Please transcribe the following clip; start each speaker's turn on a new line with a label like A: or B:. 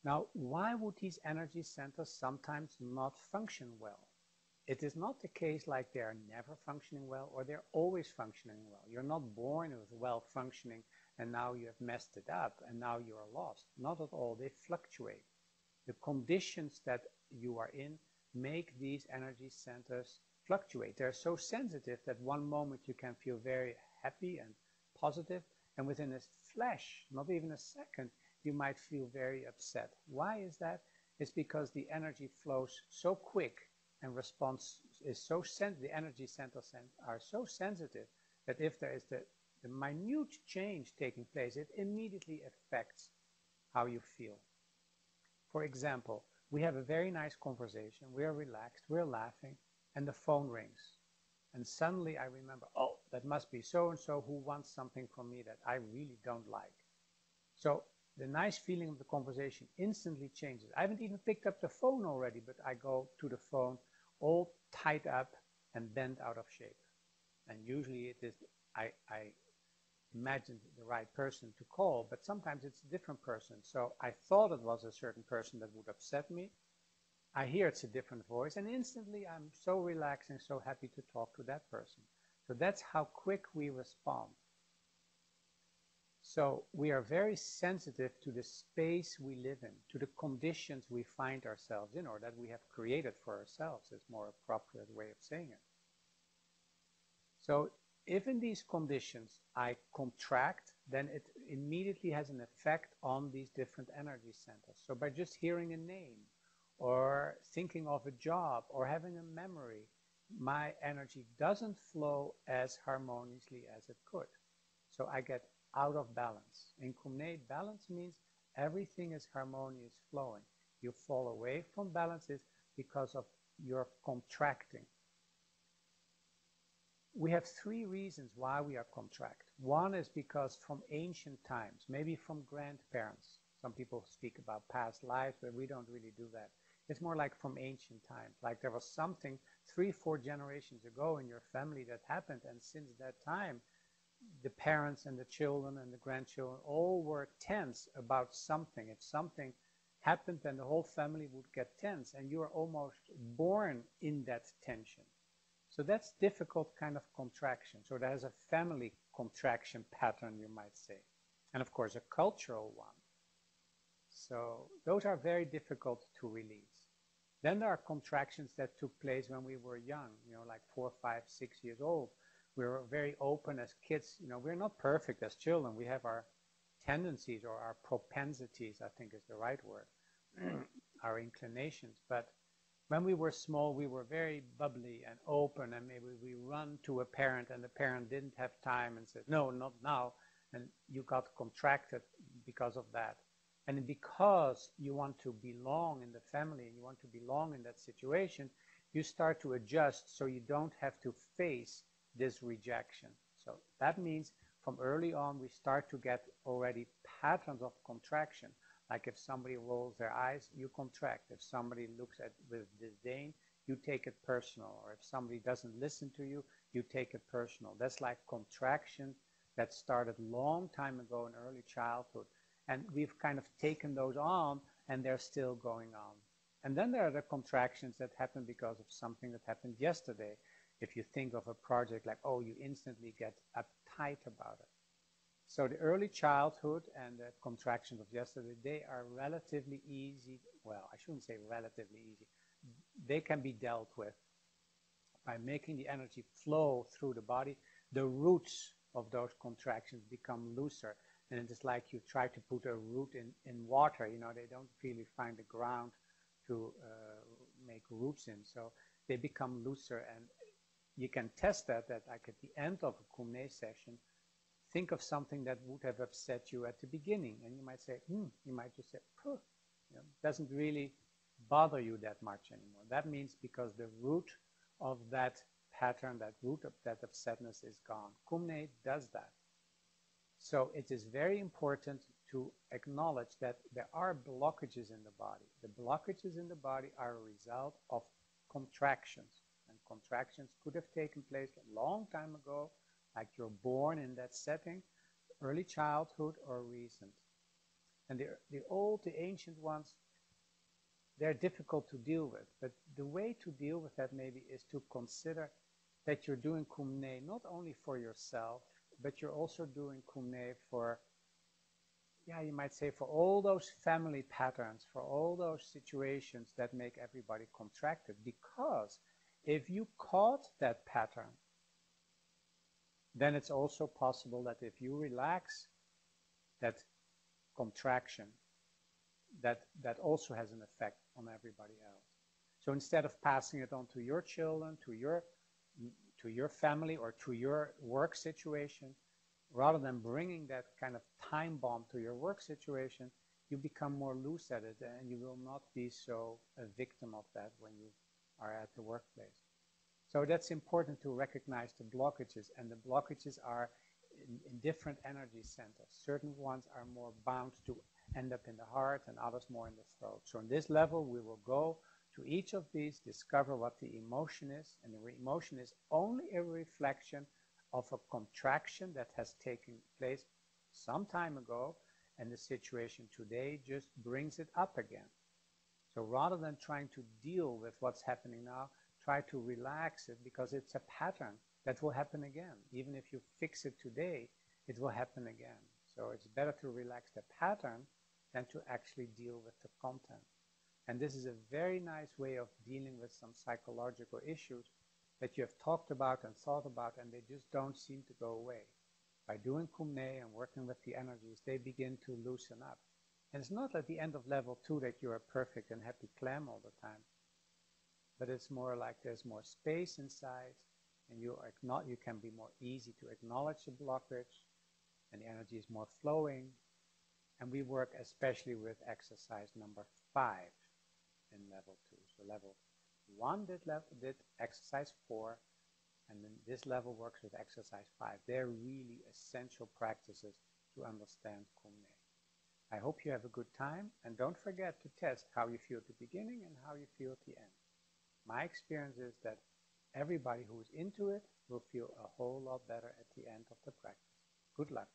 A: Now, why would these energy centers sometimes not function well? It is not the case like they are never functioning well or they're always functioning well. You're not born with well functioning and now you have messed it up and now you are lost. Not at all. They fluctuate. The conditions that you are in make these energy centers fluctuate. They're so sensitive that one moment you can feel very happy and positive, and within a flash, not even a second, you might feel very upset. Why is that? It's because the energy flows so quick and response is so sensitive, the energy centers are so sensitive that if there is the minute change taking place, it immediately affects how you feel. For example, we have a very nice conversation, we're relaxed, we're laughing, and the phone rings. And suddenly I remember, oh, that must be so-and-so who wants something from me that I really don't like. So the nice feeling of the conversation instantly changes. I haven't even picked up the phone already, but I go to the phone all tied up and bent out of shape. And usually it is, I imagine the right person to call, but sometimes it's a different person. So I thought it was a certain person that would upset me. I hear it's a different voice, and instantly I'm so relaxed and so happy to talk to that person. So that's how quick we respond. So we are very sensitive to the space we live in, to the conditions we find ourselves in, or that we have created for ourselves is more appropriate way of saying it. So if in these conditions I contract, then it immediately has an effect on these different energy centers. So by just hearing a name or thinking of a job or having a memory, my energy doesn't flow as harmoniously as it could. So I get out of balance. In Kumne, balance means everything is harmonious flowing. You fall away from balances because of your contracting. We have three reasons why we are contract. One is because from ancient times, maybe from grandparents. Some people speak about past lives, but we don't really do that. It's more like from ancient times, like there was something 3-4 generations ago in your family that happened, and since that time, the parents and the children and the grandchildren all were tense about something. If something happened, then the whole family would get tense, and you are almost born in that tension. So that's difficult kind of contraction. So there's a family contraction pattern, you might say. And of course, a cultural one. So those are very difficult to release. Then there are contractions that took place when we were young, like 4, 5, 6 years old. We were very open as kids. We're not perfect as children. We have our tendencies or our propensities, I think is the right word, our inclinations. But when we were small, we were very bubbly and open, and maybe we run to a parent and the parent didn't have time and said, no, not now, and you got contracted because of that. And because you want to belong in the family and you want to belong in that situation, you start to adjust so you don't have to face this rejection. So that means from early on we start to get already patterns of contraction. Like if somebody rolls their eyes, you contract. If somebody looks at with disdain, you take it personal. Or if somebody doesn't listen to you, you take it personal. That's like contraction that started long time ago in early childhood. And we've kind of taken those on, and they're still going on. And then there are the contractions that happen because of something that happened yesterday. If you think of a project like, oh, you instantly get uptight about it. So the early childhood and the contractions of yesterday, they are relatively easy. Well, I shouldn't say relatively easy. They can be dealt with by making the energy flow through the body. The roots of those contractions become looser. And it is like you try to put a root in water. They don't really find the ground to make roots in. So they become looser. And you can test that like at the end of a Kumne session, think of something that would have upset you at the beginning. And you might say, you might just say, it doesn't really bother you that much anymore. That means because the root of that pattern, that root of that upsetness is gone. Kumne does that. So it is very important to acknowledge that there are blockages in the body. The blockages in the body are a result of contractions. And contractions could have taken place a long time ago, like you're born in that setting, early childhood, or recent. And the ancient ones, they're difficult to deal with. But the way to deal with that maybe is to consider that you're doing Kumne not only for yourself, but you're also doing Kumne for, yeah, you might say for all those family patterns, for all those situations that make everybody contracted. Because if you caught that pattern, then it's also possible that if you relax that contraction, that also has an effect on everybody else. So instead of passing it on to your children, to your family, or to your work situation, rather than bringing that kind of time bomb to your work situation, you become more loose at it, and you will not be so a victim of that when you are at the workplace. So that's important to recognize the blockages, and the blockages are in different energy centers. Certain ones are more bound to end up in the heart and others more in the throat. So in this level, we will go to each of these, discover what the emotion is, and the emotion is only a reflection of a contraction that has taken place some time ago, and the situation today just brings it up again. So rather than trying to deal with what's happening now, try to relax it, because it's a pattern that will happen again. Even if you fix it today, it will happen again. So it's better to relax the pattern than to actually deal with the content. And this is a very nice way of dealing with some psychological issues that you have talked about and thought about, and they just don't seem to go away. By doing Kumne and working with the energies, they begin to loosen up. And it's not at the end of level 2 that you're a perfect and happy clam all the time, but it's more like there's more space inside, and you can be more easy to acknowledge the blockage, and the energy is more flowing. And we work especially with exercise number 5 in level 2. So level 1 did exercise 4, and then this level works with exercise 5. They're really essential practices to understand Kumne. I hope you have a good time, and don't forget to test how you feel at the beginning and how you feel at the end. My experience is that everybody who is into it will feel a whole lot better at the end of the practice. Good luck.